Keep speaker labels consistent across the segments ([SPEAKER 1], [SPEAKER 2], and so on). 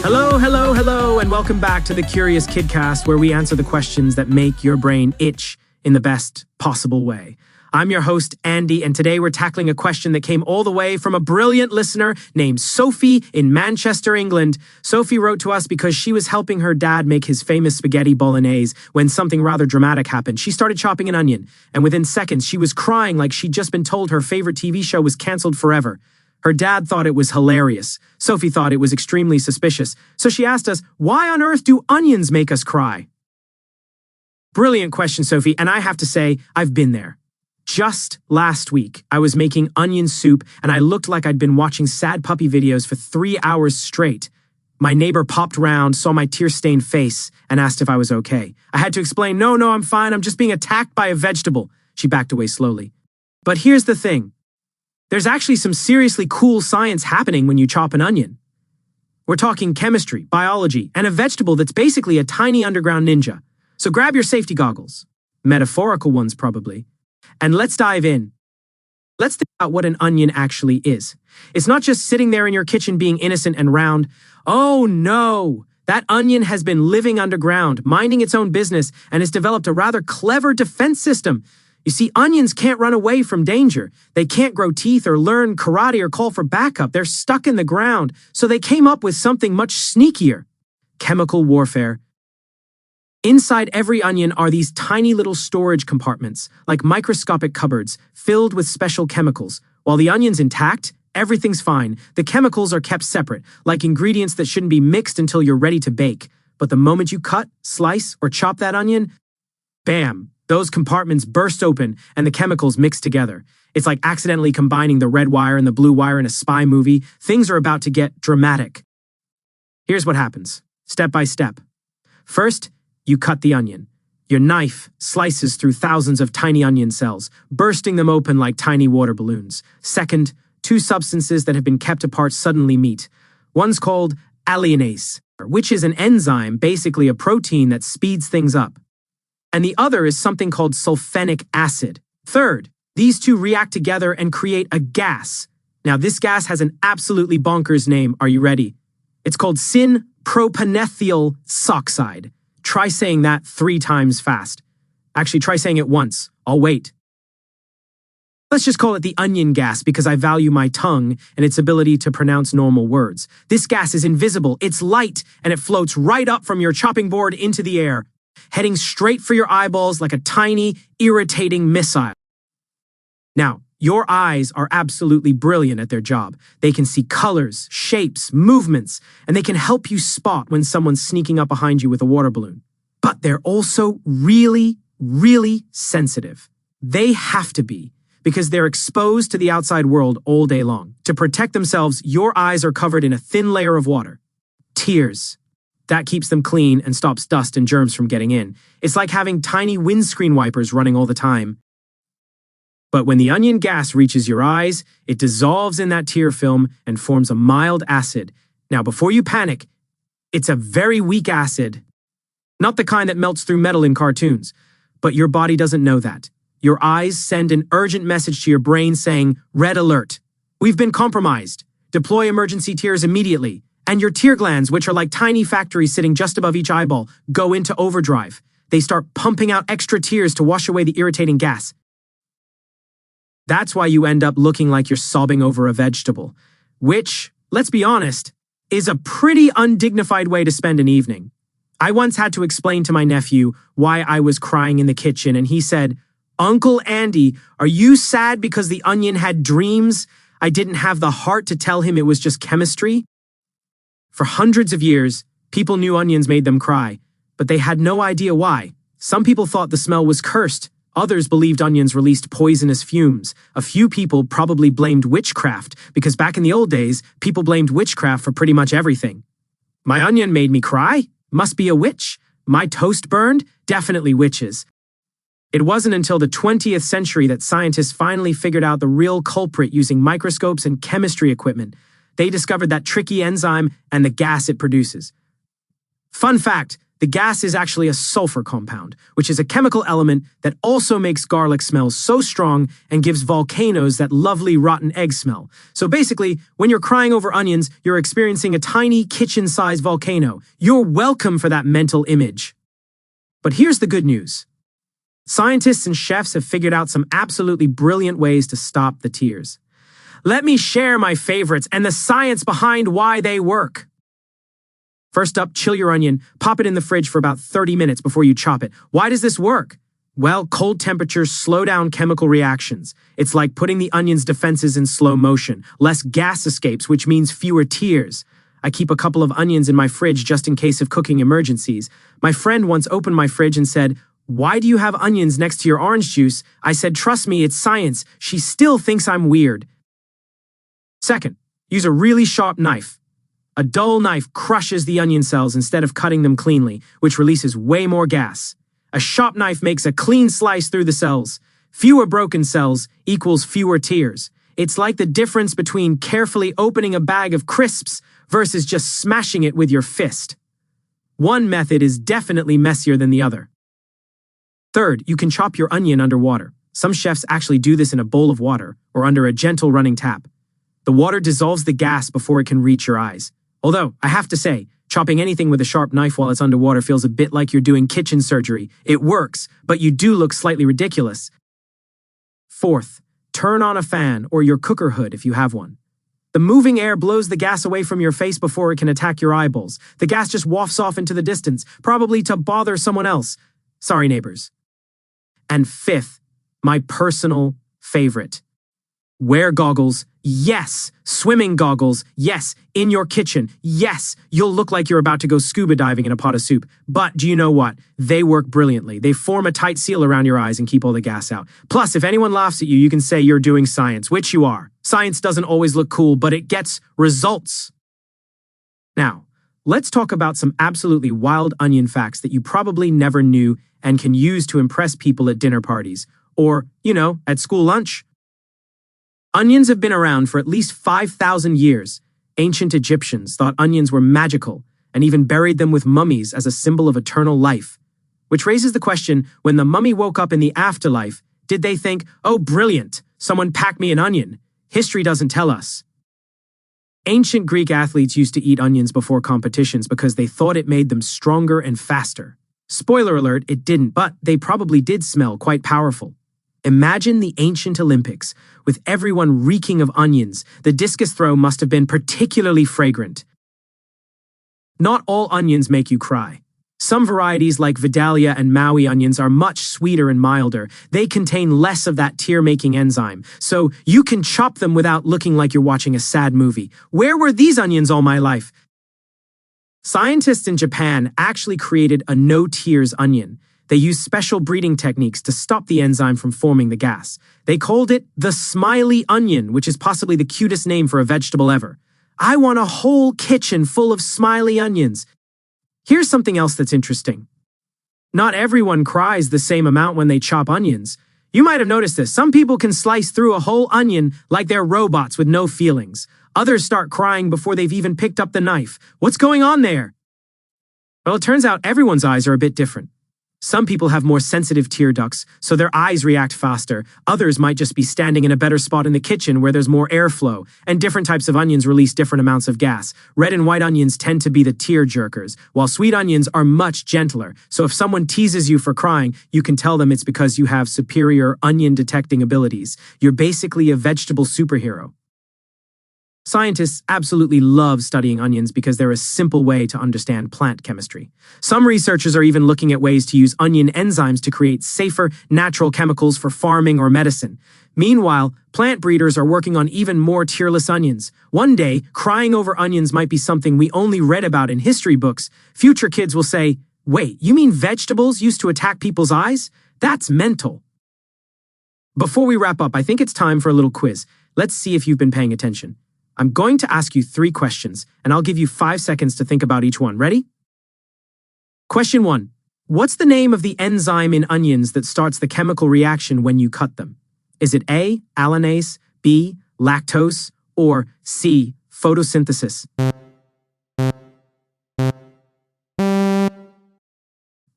[SPEAKER 1] Hello, hello, hello, and welcome back to the Curious Kidcast, where we answer the questions that make your brain itch in the best possible way. I'm your host, Andy, and today we're tackling a question that came all the way from a brilliant listener named Sophie in Manchester, England. Sophie wrote to us because she was helping her dad make his famous spaghetti bolognese when something rather dramatic happened. She started chopping an onion, and within seconds, she was crying like she'd just been told her favorite TV show was canceled forever. Her dad thought it was hilarious. Sophie thought it was extremely suspicious. So she asked us, why on earth do onions make us cry? Brilliant question, Sophie, and I have to say, I've been there. Just last week, I was making onion soup, and I looked like I'd been watching sad puppy videos for 3 hours straight. My neighbor popped round, saw my tear-stained face, and asked if I was okay. I had to explain, no, I'm fine, I'm just being attacked by a vegetable. She backed away slowly. But here's the thing. There's actually some seriously cool science happening when you chop an onion. We're talking chemistry, biology, and a vegetable that's basically a tiny underground ninja. So grab your safety goggles. Metaphorical ones, probably. And let's dive in. Let's think about what an onion actually is. It's not just sitting there in your kitchen being innocent and round. Oh no! That onion has been living underground, minding its own business, and has developed a rather clever defense system. You see, onions can't run away from danger. They can't grow teeth or learn karate or call for backup. They're stuck in the ground. So they came up with something much sneakier. Chemical warfare. Inside every onion are these tiny little storage compartments, like microscopic cupboards, filled with special chemicals. While the onion's intact, everything's fine. The chemicals are kept separate, like ingredients that shouldn't be mixed until you're ready to bake. But the moment you cut, slice, or chop that onion, bam! Those compartments burst open and the chemicals mix together. It's like accidentally combining the red wire and the blue wire in a spy movie. Things are about to get dramatic. Here's what happens, step by step. First, you cut the onion. Your knife slices through thousands of tiny onion cells, bursting them open like tiny water balloons. Second, two substances that have been kept apart suddenly meet. One's called alliinase, which is an enzyme, basically a protein that speeds things up. And the other is something called sulfenic acid. Third, these two react together and create a gas. Now, this gas has an absolutely bonkers name. Are you ready? It's called syn-propanethyl oxide. Try saying that 3 times fast. Actually, try saying it once. I'll wait. Let's just call it the onion gas because I value my tongue and its ability to pronounce normal words. This gas is invisible, it's light, and it floats right up from your chopping board into the air, heading straight for your eyeballs like a tiny, irritating missile. Now, your eyes are absolutely brilliant at their job. They can see colors, shapes, movements, and they can help you spot when someone's sneaking up behind you with a water balloon. But they're also really, really sensitive. They have to be, because they're exposed to the outside world all day long. To protect themselves, your eyes are covered in a thin layer of water. Tears. That keeps them clean and stops dust and germs from getting in. It's like having tiny windscreen wipers running all the time. But when the onion gas reaches your eyes, it dissolves in that tear film and forms a mild acid. Now, before you panic, it's a very weak acid. Not the kind that melts through metal in cartoons. But your body doesn't know that. Your eyes send an urgent message to your brain saying, red alert. We've been compromised. Deploy emergency tears immediately. And your tear glands, which are like tiny factories sitting just above each eyeball, go into overdrive. They start pumping out extra tears to wash away the irritating gas. That's why you end up looking like you're sobbing over a vegetable, which, let's be honest, is a pretty undignified way to spend an evening. I once had to explain to my nephew why I was crying in the kitchen, and he said, Uncle Andy, are you sad because the onion had dreams? I didn't have the heart to tell him it was just chemistry. For hundreds of years, people knew onions made them cry, but they had no idea why. Some people thought the smell was cursed. Others believed onions released poisonous fumes. A few people probably blamed witchcraft, because back in the old days, people blamed witchcraft for pretty much everything. My onion made me cry? Must be a witch. My toast burned? Definitely witches. It wasn't until the 20th century that scientists finally figured out the real culprit using microscopes and chemistry equipment. They discovered that tricky enzyme and the gas it produces. Fun fact, The gas is actually a sulfur compound, which is a chemical element that also makes garlic smell so strong and gives volcanoes that lovely rotten egg smell. So basically, when you're crying over onions, you're experiencing a tiny kitchen-sized volcano. You're welcome for that mental image. But here's the good news. Scientists and chefs have figured out some absolutely brilliant ways to stop the tears. Let me share my favorites and the science behind why they work. First up, chill your onion. Pop it in the fridge for about 30 minutes before you chop it. Why does this work? Well, cold temperatures slow down chemical reactions. It's like putting the onion's defenses in slow motion. Less gas escapes, which means fewer tears. I keep a couple of onions in my fridge just in case of cooking emergencies. My friend once opened my fridge and said, "Why do you have onions next to your orange juice?" I said, "Trust me, it's science." She still thinks I'm weird. Second, use a really sharp knife. A dull knife crushes the onion cells instead of cutting them cleanly, which releases way more gas. A sharp knife makes a clean slice through the cells. Fewer broken cells equals fewer tears. It's like the difference between carefully opening a bag of crisps versus just smashing it with your fist. One method is definitely messier than the other. Third, you can chop your onion underwater. Some chefs actually do this in a bowl of water or under a gentle running tap. The water dissolves the gas before it can reach your eyes. Although, I have to say, chopping anything with a sharp knife while it's underwater feels a bit like you're doing kitchen surgery. It works, but you do look slightly ridiculous. Fourth, turn on a fan or your cooker hood if you have one. The moving air blows the gas away from your face before it can attack your eyeballs. The gas just wafts off into the distance, probably to bother someone else. Sorry, neighbors. And fifth, my personal favorite. Wear goggles. Yes. Swimming goggles. Yes. In your kitchen. Yes. You'll look like you're about to go scuba diving in a pot of soup. But do you know what? They work brilliantly. They form a tight seal around your eyes and keep all the gas out. Plus, if anyone laughs at you, you can say you're doing science, which you are. Science doesn't always look cool, but it gets results. Now, let's talk about some absolutely wild onion facts that you probably never knew and can use to impress people at dinner parties or, at school lunch. Onions have been around for at least 5,000 years. Ancient Egyptians thought onions were magical and even buried them with mummies as a symbol of eternal life. Which raises the question, when the mummy woke up in the afterlife, did they think, "Oh, brilliant, someone packed me an onion"? History doesn't tell us. Ancient Greek athletes used to eat onions before competitions because they thought it made them stronger and faster. Spoiler alert, it didn't, but they probably did smell quite powerful. Imagine the ancient Olympics, with everyone reeking of onions. The discus throw must have been particularly fragrant. Not all onions make you cry. Some varieties like Vidalia and Maui onions are much sweeter and milder. They contain less of that tear-making enzyme, so you can chop them without looking like you're watching a sad movie. Where were these onions all my life? Scientists in Japan actually created a no-tears onion. They used special breeding techniques to stop the enzyme from forming the gas. They called it the smiley onion, which is possibly the cutest name for a vegetable ever. I want a whole kitchen full of smiley onions. Here's something else that's interesting. Not everyone cries the same amount when they chop onions. You might have noticed this. Some people can slice through a whole onion like they're robots with no feelings. Others start crying before they've even picked up the knife. What's going on there? Well, it turns out everyone's eyes are a bit different. Some people have more sensitive tear ducts, so their eyes react faster. Others might just be standing in a better spot in the kitchen where there's more airflow, and different types of onions release different amounts of gas. Red and white onions tend to be the tear jerkers, while sweet onions are much gentler. So if someone teases you for crying, you can tell them it's because you have superior onion detecting abilities. You're basically a vegetable superhero. Scientists absolutely love studying onions because they're a simple way to understand plant chemistry. Some researchers are even looking at ways to use onion enzymes to create safer, natural chemicals for farming or medicine. Meanwhile, plant breeders are working on even more tearless onions. One day, crying over onions might be something we only read about in history books. Future kids will say, "Wait, you mean vegetables used to attack people's eyes? That's mental." Before we wrap up, I think it's time for a little quiz. Let's see if you've been paying attention. I'm going to ask you 3 questions, and I'll give you 5 seconds to think about each one. Ready? Question 1. What's the name of the enzyme in onions that starts the chemical reaction when you cut them? Is it A, allanase, B, lactose, or C, photosynthesis?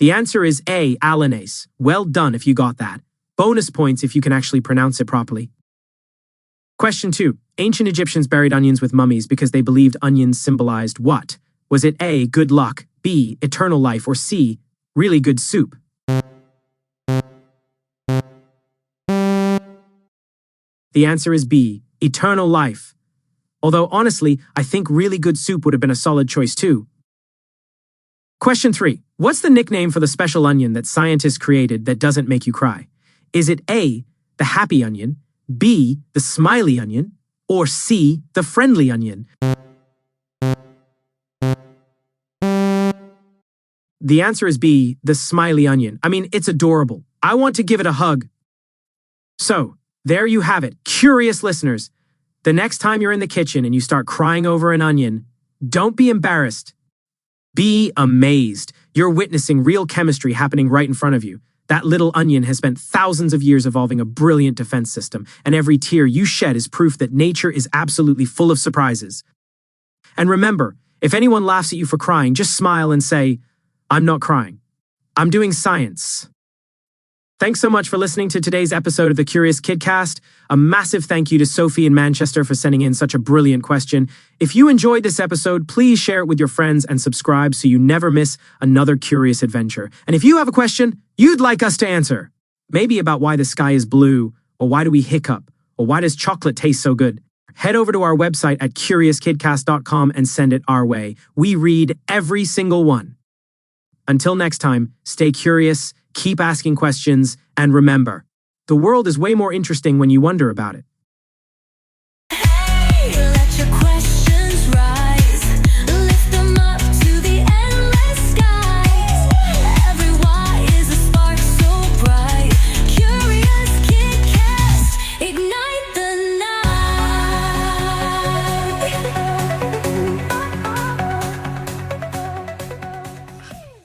[SPEAKER 1] The answer is A, alanase. Well done if you got that. Bonus points if you can actually pronounce it properly. Question 2. Ancient Egyptians buried onions with mummies because they believed onions symbolized what? Was it A, good luck, B, eternal life, or C, really good soup? The answer is B, eternal life. Although honestly, I think really good soup would have been a solid choice too. Question 3. What's the nickname for the special onion that scientists created that doesn't make you cry? Is it A, the happy onion, B, the smiley onion, or C, the friendly onion? The answer is B, the smiley onion. I mean, it's adorable. I want to give it a hug. So, there you have it, curious listeners. The next time you're in the kitchen and you start crying over an onion, don't be embarrassed. Be amazed. You're witnessing real chemistry happening right in front of you. That little onion has spent thousands of years evolving a brilliant defense system, and every tear you shed is proof that nature is absolutely full of surprises. And remember, if anyone laughs at you for crying, just smile and say, "I'm not crying. I'm doing science." Thanks so much for listening to today's episode of the Curious Kidcast. A massive thank you to Sophie in Manchester for sending in such a brilliant question. If you enjoyed this episode, please share it with your friends and subscribe so you never miss another curious adventure. And if you have a question you'd like us to answer, maybe about why the sky is blue, or why do we hiccup, or why does chocolate taste so good, head over to our website at CuriousKidcast.com and send it our way. We read every single one. Until next time, stay curious, keep asking questions, and remember, the world is way more interesting when you wonder about it.